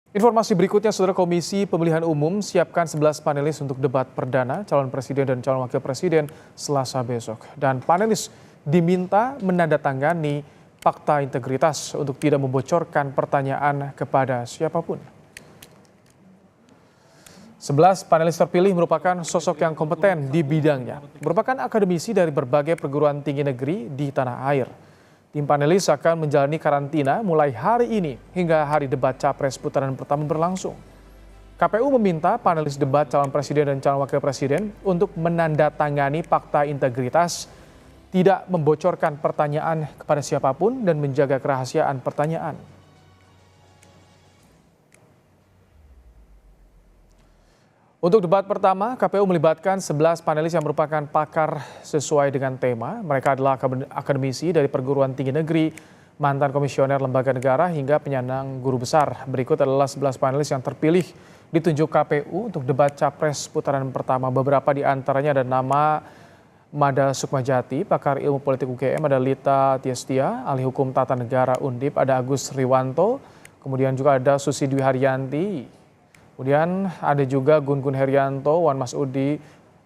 Informasi berikutnya, Saudara, Komisi Pemilihan Umum siapkan 11 panelis untuk debat perdana calon presiden dan calon wakil presiden Selasa besok. Dan panelis diminta menandatangani fakta integritas untuk tidak membocorkan pertanyaan kepada siapapun. 11 panelis terpilih merupakan sosok yang kompeten di bidangnya, merupakan akademisi dari berbagai perguruan tinggi negeri di tanah air. Tim panelis akan menjalani karantina mulai hari ini hingga hari debat Capres putaran pertama berlangsung. KPU meminta panelis debat calon presiden dan calon wakil presiden untuk menandatangani fakta integritas, tidak membocorkan pertanyaan kepada siapapun dan menjaga kerahasiaan pertanyaan. Untuk debat pertama, KPU melibatkan 11 panelis yang merupakan pakar sesuai dengan tema. Mereka adalah akademisi dari perguruan tinggi negeri, mantan komisioner lembaga negara, hingga penyandang guru besar. Berikut adalah 11 panelis yang terpilih ditunjuk KPU untuk debat Capres putaran pertama. Beberapa di antaranya ada nama Mada Sukmajati, pakar ilmu politik UGM, ada Lita Tiestia, ahli hukum tata negara Undip, ada Agus Riwanto, kemudian juga ada Susi Dwi Haryanti. Kemudian ada juga Gun Gun Herianto, Wan Masudi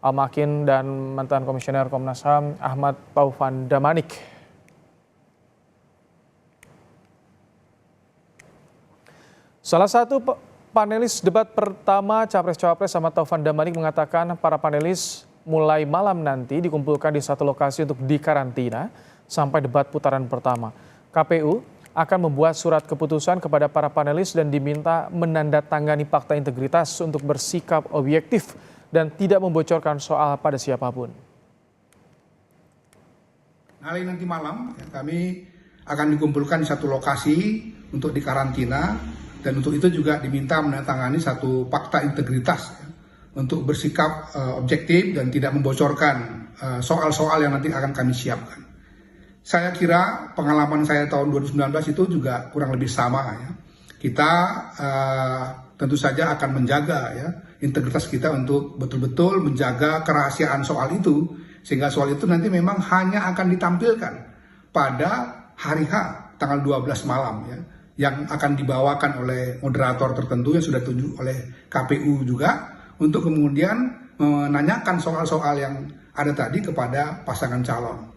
Almakin, dan mantan komisioner Komnas HAM Ahmad Taufan Damanik. Salah satu panelis debat pertama Capres-Cawapres Ahmad Taufan Damanik mengatakan para panelis mulai malam nanti dikumpulkan di satu lokasi untuk dikarantina sampai debat putaran pertama. KPU akan membuat surat keputusan kepada para panelis dan diminta menandatangani fakta integritas untuk bersikap objektif dan tidak membocorkan soal pada siapapun. Hari nanti malam kami akan dikumpulkan di satu lokasi untuk dikarantina, dan untuk itu juga diminta menandatangani satu fakta integritas untuk bersikap objektif dan tidak membocorkan soal-soal yang nanti akan kami siapkan. Saya kira pengalaman saya tahun 2019 itu juga kurang lebih sama ya. Kita tentu saja akan menjaga ya integritas kita untuk betul-betul menjaga kerahasiaan soal itu, sehingga soal itu nanti memang hanya akan ditampilkan pada hari H tanggal 12 malam ya, yang akan dibawakan oleh moderator tertentu yang sudah ditunjuk oleh KPU juga, untuk kemudian menanyakan soal-soal yang ada tadi kepada pasangan calon.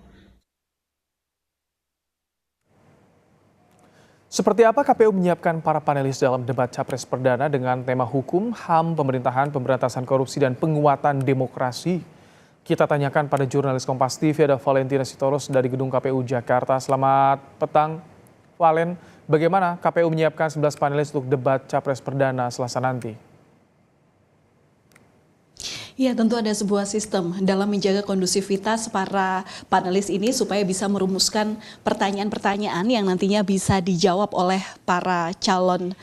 Seperti apa KPU menyiapkan para panelis dalam debat Capres perdana dengan tema hukum, HAM, pemerintahan, pemberantasan korupsi, dan penguatan demokrasi? Kita tanyakan pada jurnalis Kompas TV, ada Valentina Sitorus dari Gedung KPU Jakarta. Selamat petang, Valen. Bagaimana KPU menyiapkan 11 panelis untuk debat Capres perdana Selasa nanti? Ya, tentu ada sebuah sistem dalam menjaga kondusivitas para panelis ini supaya bisa merumuskan pertanyaan-pertanyaan yang nantinya bisa dijawab oleh para calon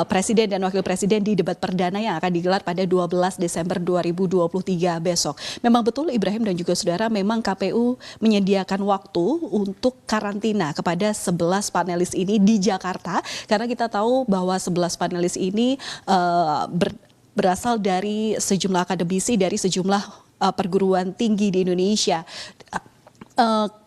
presiden dan wakil presiden di debat perdana yang akan digelar pada 12 Desember 2023 besok. Memang betul Ibrahim dan juga saudara, memang KPU menyediakan waktu untuk karantina kepada 11 panelis ini di Jakarta, karena kita tahu bahwa 11 panelis ini berasal dari sejumlah akademisi dari sejumlah perguruan tinggi di Indonesia.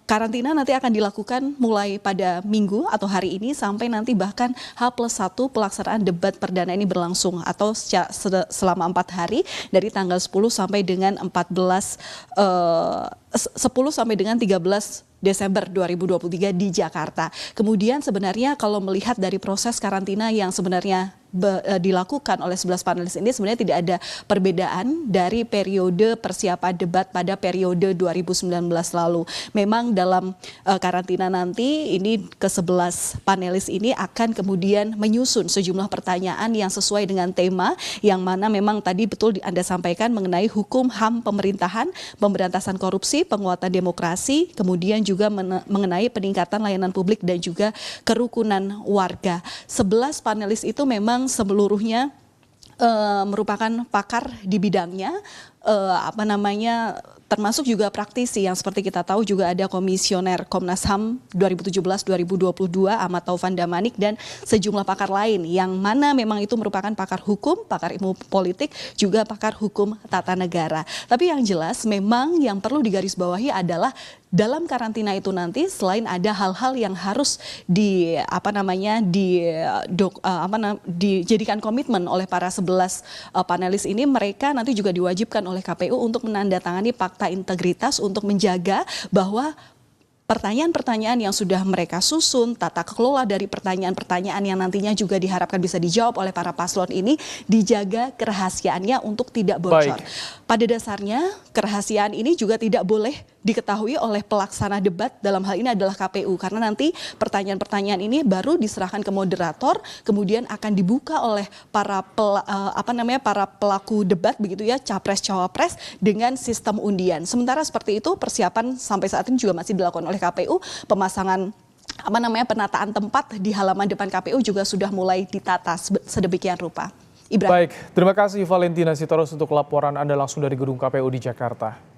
Karantina nanti akan dilakukan mulai pada minggu atau hari ini sampai nanti bahkan H+1 pelaksanaan debat perdana ini berlangsung, atau selama 4 hari dari tanggal 10 sampai dengan 13 Desember 2023 di Jakarta. Kemudian sebenarnya kalau melihat dari proses karantina yang sebenarnya dilakukan oleh 11 panelis ini, sebenarnya tidak ada perbedaan dari periode persiapan debat pada periode 2019 lalu. Memang dalam karantina nanti ini ke-11 panelis ini akan kemudian menyusun sejumlah pertanyaan yang sesuai dengan tema, yang mana memang tadi betul Anda sampaikan mengenai hukum, HAM, pemerintahan, pemberantasan korupsi, penguatan demokrasi, kemudian juga mengenai peningkatan layanan publik dan juga kerukunan warga. 11 panelis itu memang seluruhnya merupakan pakar di bidangnya, termasuk juga praktisi yang seperti kita tahu juga ada komisioner Komnas HAM 2017-2022 Ahmad Taufan Damanik dan sejumlah pakar lain yang mana memang itu merupakan pakar hukum, pakar ilmu politik, juga pakar hukum tata negara. Tapi yang jelas memang yang perlu digarisbawahi adalah dalam karantina itu nanti selain ada hal-hal yang harus dijadikan komitmen oleh para 11 panelis ini, mereka nanti juga diwajibkan oleh KPU untuk menandatangani fakta integritas untuk menjaga bahwa pertanyaan-pertanyaan yang sudah mereka susun, tata kelola dari pertanyaan-pertanyaan yang nantinya juga diharapkan bisa dijawab oleh para paslon ini, dijaga kerahasiaannya untuk tidak bocor. Pada dasarnya, kerahasiaan ini juga tidak boleh diketahui oleh pelaksana debat, dalam hal ini adalah KPU, karena nanti pertanyaan-pertanyaan ini baru diserahkan ke moderator, kemudian akan dibuka oleh para pelaku debat begitu ya, capres-cawapres dengan sistem undian. Sementara seperti itu persiapan sampai saat ini juga masih dilakukan oleh KPU, pemasangan penataan tempat di halaman depan KPU juga sudah mulai ditata sedemikian rupa. Ibrahim. Baik, terima kasih Valentina Sitorus untuk laporan Anda langsung dari gedung KPU di Jakarta.